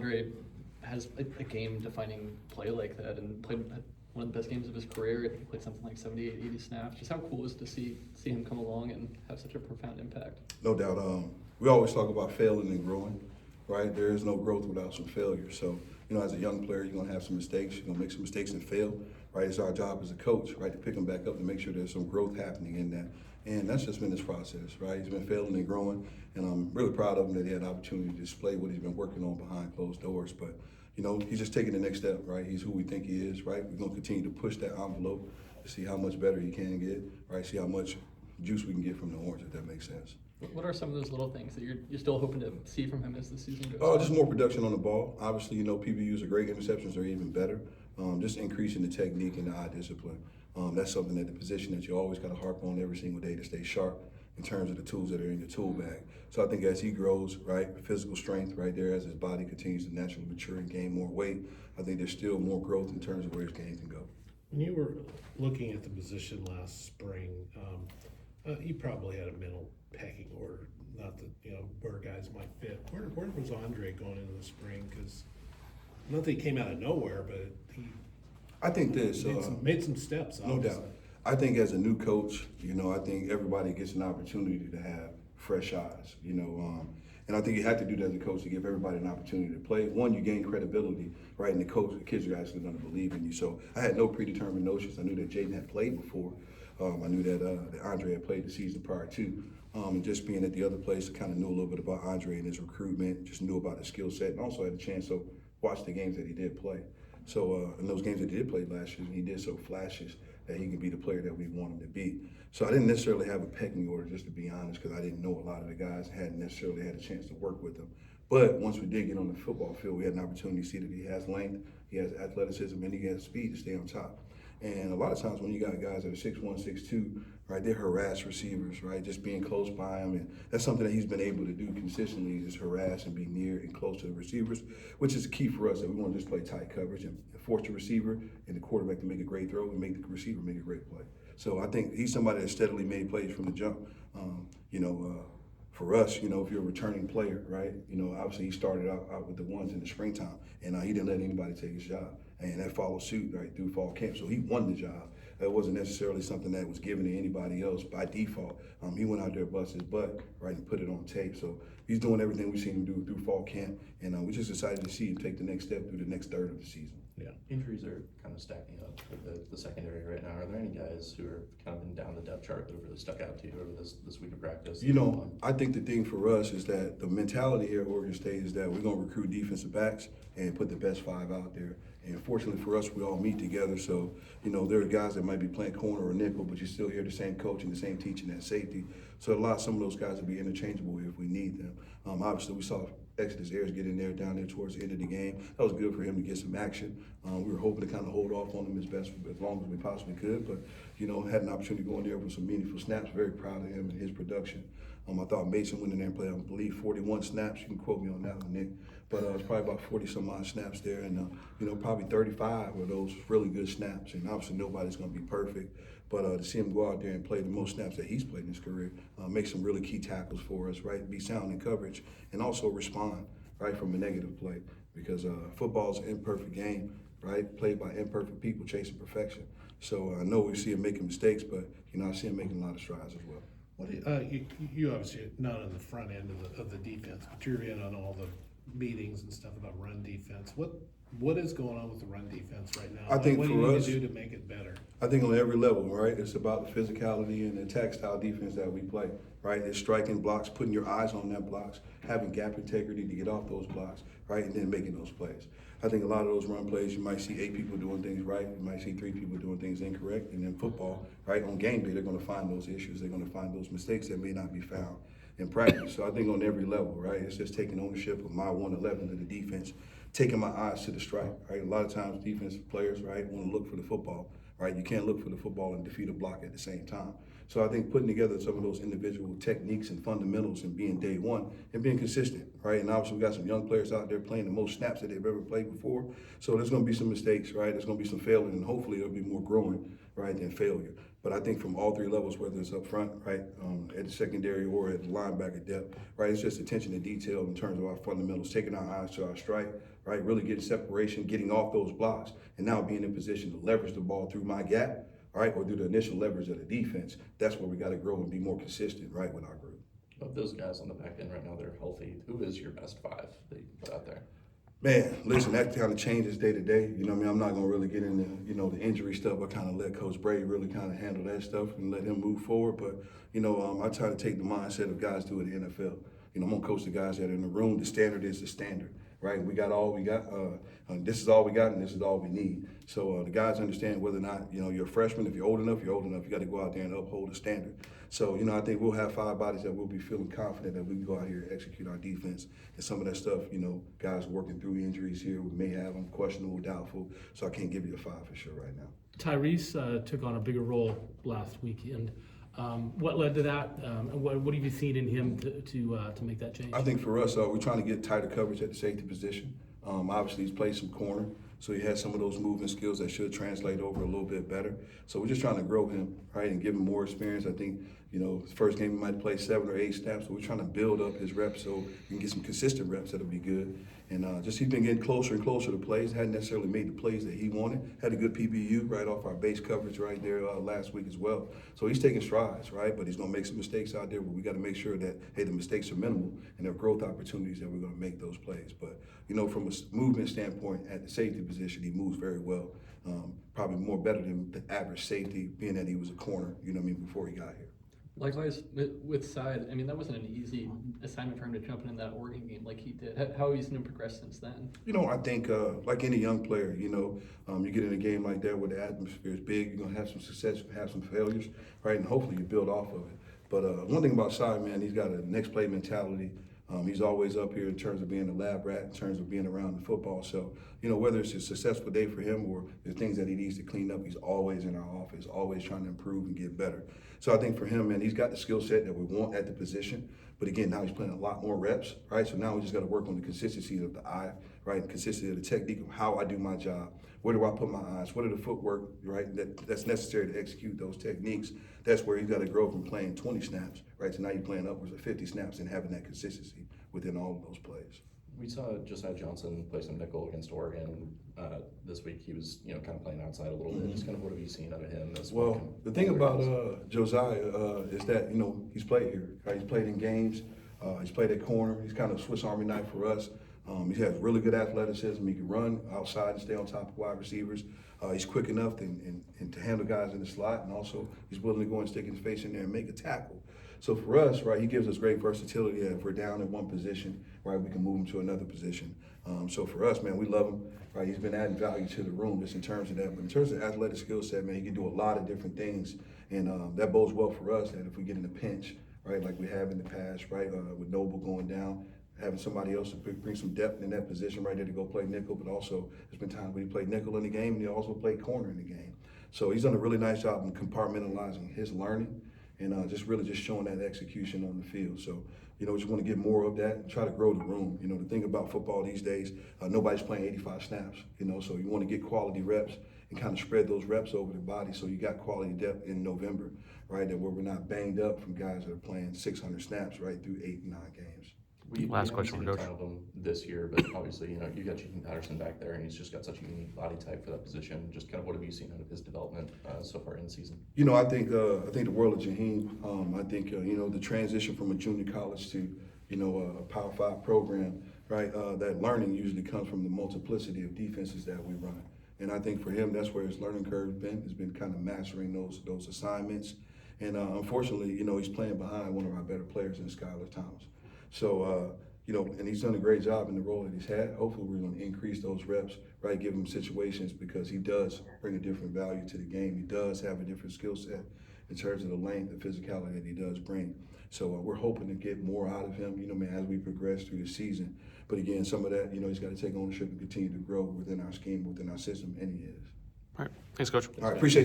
Andre has a game-defining play like that and played one of the best games of his career. I think he played something like 78, 80 snaps. Just how cool is it to see him come along and have such a profound impact? No doubt. We always talk about failing and growing, right? There is no growth without some failure. So, as a young player, you're going to have some mistakes. You're going to make some mistakes and fail, right? It's our job as a coach, right, to pick them back up to make sure there's some growth happening in that. And that's just been his process, right? He's been failing and growing, and I'm really proud of him that he had the opportunity to display what he's been working on behind closed doors. But, he's just taking the next step, right? He's who we think he is, right? We're going to continue to push that envelope to see how much better he can get, right? See how much juice we can get from the orange, if that makes sense. What are some of those little things that you're still hoping to see from him as the season goes Oh, on? just more production on the ball. Obviously, PBUs are great. Interceptions are even better. Just increasing the technique and the eye discipline. That's something that the position that you always got to harp on every single day to stay sharp in terms of the tools that are in your tool bag. So I think as he grows, right, physical strength right there, as his body continues to naturally mature and gain more weight, I think there's still more growth in terms of where his game can go. When you were looking at the position last spring, you probably had a mental pecking order. Not that, where guys might fit. Where was Andre going into the spring? Because not that he came out of nowhere, but he I think this. made some steps, No obviously. doubt. I think as a new coach, I think everybody gets an opportunity to have fresh eyes, and I think you have to do that as a coach to give everybody an opportunity to play. One, you gain credibility, right? And the kids are actually going to believe in you. So I had no predetermined notions. I knew that Jaden had played before. I knew that Andre had played the season prior to. And just being at the other place, I kind of knew a little bit about Andre and his recruitment, just knew about his skill set, and also had a chance to watch the games that he did play. So in those games that he did play last year, he did so flashes that he can be the player that we want him to be. So I didn't necessarily have a pecking order, just to be honest, because I didn't know a lot of the guys, hadn't necessarily had a chance to work with them. But once we did get on the football field, we had an opportunity to see that he has length, he has athleticism, and he has speed to stay on top. And a lot of times when you got guys that are 6'1", 6'2", right, they harass receivers, right, just being close by them. And that's something that he's been able to do consistently, just harass and be near and close to the receivers, which is key for us, that we want to just play tight coverage and force the receiver and the quarterback to make a great throw and make the receiver make a great play. So I think he's somebody that steadily made plays from the jump. For us, if you're a returning player, right, obviously he started out with the ones in the springtime, and he didn't let anybody take his job. And that followed suit right through fall camp. So he won the job. That wasn't necessarily something that was given to anybody else by default. He went out there, bust his butt, right, and put it on tape. So he's doing everything we've seen him do through fall camp, and we just excited to see him take the next step through the next third of the season. Yeah. Injuries are kind of stacking up for the secondary right now. Are there any guys who are kind of been down the depth chart that have really stuck out to you over this week of practice? I think the thing for us is that the mentality here at Oregon State is that we're going to recruit defensive backs and put the best 5 out there. And fortunately for us, we all meet together. So, there are guys that might be playing corner or nickel, but you still hear the same coach and the same teaching at safety. So some of those guys will be interchangeable if we need them. Obviously, we saw Exodus Ayers get in there down there towards the end of the game. That was good for him to get some action. We were hoping to kind of hold off on him as long as we possibly could, but had an opportunity to go in there with some meaningful snaps. Very proud of him and his production. I thought Mason went in there and played, I believe, 41 snaps. You can quote me on that one, Nick. But it was probably about 40-some-odd snaps there, and probably 35 of those really good snaps. And obviously nobody's going to be perfect, but to see him go out there and play the most snaps that he's played in his career, make some really key tackles for us, right? Be sound in coverage, and also respond, right, from a negative play. Because football's an imperfect game, right? Played by imperfect people chasing perfection. So I know we see him making mistakes, but I see him making a lot of strides as well. What you obviously are not on the front end of the defense, but you're in on all the meetings and stuff about run defense. What is going on with the run defense right now? I think what for do you need us, to do to make it better? I think on every level, right? It's about the physicality and the attack style defense that we play, right? It's striking blocks, putting your eyes on that blocks, having gap integrity to get off those blocks, right? And then making those plays. I think a lot of those run plays, you might see 8 people doing things right, you might see 3 people doing things incorrect. And in football, right, on game day, they're going to find those issues. They're going to find those mistakes that may not be found in practice. So I think on every level, right, it's just taking ownership of my 111 of the defense, taking my eyes to the strike, right? A lot of times defensive players, right, want to look for the football, right? You can't look for the football and defeat a block at the same time. So I think putting together some of those individual techniques and fundamentals and being day one and being consistent, right? And obviously we got some young players out there playing the most snaps that they've ever played before. So there's going to be some mistakes, right? There's going to be some failing, and hopefully there'll be more growing, right, than failure. But I think from all 3 levels, whether it's up front, right, at the secondary or at the linebacker depth, right, it's just attention to detail in terms of our fundamentals, taking our eyes to our strike, right? Really getting separation, getting off those blocks, and now being in position to leverage the ball through my gap, all right, or do the initial leverage of the defense. That's where we got to grow and be more consistent, right, with our group. Of those guys on the back end right now, they're healthy. Who is your best five that you put out there? Man, listen, that kind of changes day to day. You know what I mean? I'm not going to really get into, the injury stuff. I kind of let Coach Brady really kind of handle that stuff and let him move forward. But, I try to take the mindset of guys do in the NFL. I'm going to coach the guys that are in the room. The standard is the standard, right? We got all we got. This is all we got, and this is all we need. So the guys understand whether or not, you're a freshman. If you're old enough, you're old enough. You got to go out there and uphold the standard. So, I think we'll have 5 bodies that we'll be feeling confident that we can go out here and execute our defense. And some of that stuff, guys working through injuries here. We may have them questionable, doubtful. So I can't give you a 5 for sure right now. Tyrese took on a bigger role last weekend. What led to that? And what have you seen in him to make that change? I think for us, we're trying to get tighter coverage at the safety position. Obviously, he's played some corner, so he has some of those movement skills that should translate over a little bit better. So we're just trying to grow him, right, and give him more experience. I think, his first game he might play 7 or 8 snaps, so we're trying to build up his reps so he can get some consistent reps that'll be good. And just he's been getting closer and closer to plays. Hadn't necessarily made the plays that he wanted. Had a good PBU right off our base coverage right there last week as well. So he's taking strides, right? But he's going to make some mistakes out there, but we got to make sure that, hey, the mistakes are minimal and there are growth opportunities that we're going to make those plays. But, from a movement standpoint at the safety position, he moves very well. Probably more better than the average safety, being that he was a corner, before he got here. Likewise, with Side, that wasn't an easy assignment for him to jump in that Oregon game like he did. How have you seen him progress since then? I think like any young player, you get in a game like that where the atmosphere is big, you're going to have some success, have some failures, right? And hopefully you build off of it. But one thing about Side, man, he's got a next play mentality. He's always up here in terms of being a lab rat, in terms of being around the football. So, whether it's a successful day for him or the things that he needs to clean up, he's always in our office, always trying to improve and get better. So I think for him, man, he's got the skill set that we want at the position. But again, now he's playing a lot more reps, right? So now we just got to work on the consistency of the eye, right? The consistency of the technique of how I do my job. Where do I put my eyes? What are the footwork, right, that's necessary to execute those techniques? That's where he's got to grow from playing 20 snaps, right? So now you're playing upwards of 50 snaps and having that consistency within all of those plays. We saw Josiah Johnson play some nickel against Oregon this week. He was, kind of playing outside a little bit. Just kind of what have you seen out of him? Well, the thing about Josiah is that, he's played here. Right? He's played in games. He's played at corner. He's kind of Swiss Army knife for us. He has really good athleticism. He can run outside and stay on top of wide receivers. He's quick enough and to handle guys in the slot, and also he's willing to go and stick his face in there and make a tackle. So for us, right, he gives us great versatility. If we're down in one position, right, we can move him to another position. So for us, man, we love him. Right, he's been adding value to the room just in terms of that. But in terms of athletic skill set, man, he can do a lot of different things, and that bodes well for us. That if we get in a pinch, right, like we have in the past, right, with Noble going down, having somebody else to bring some depth in that position right there to go play nickel, but also there's been times when he played nickel in the game and he also played corner in the game. So he's done a really nice job in compartmentalizing his learning and just showing that execution on the field. So, we just want to get more of that and try to grow the room. The thing about football these days, nobody's playing 85 snaps, so you want to get quality reps and kind of spread those reps over the body so you got quality depth in November, right, that where we're not banged up from guys that are playing 600 snaps right through 8 and 9 games. Last question for Coach. We haven't seen a ton of them this year, but obviously, you got Jaheim Patterson back there, and he's just got such a unique body type for that position. Just kind of what have you seen out of his development so far in the season? I think the world of Jaheim. I think the transition from a junior college to a Power 5 program, right? That learning usually comes from the multiplicity of defenses that we run, and I think for him that's where his learning curve has been kind of mastering those assignments. And unfortunately, he's playing behind one of our better players in Skylar Thomas. So, and he's done a great job in the role that he's had. Hopefully we're going to increase those reps, right, give him situations because he does bring a different value to the game. He does have a different skill set in terms of the length, the physicality that he does bring. So we're hoping to get more out of him, as we progress through the season. But again, some of that, he's got to take ownership and continue to grow within our scheme, within our system, and he is. All right. Thanks, Coach. All right, appreciate you.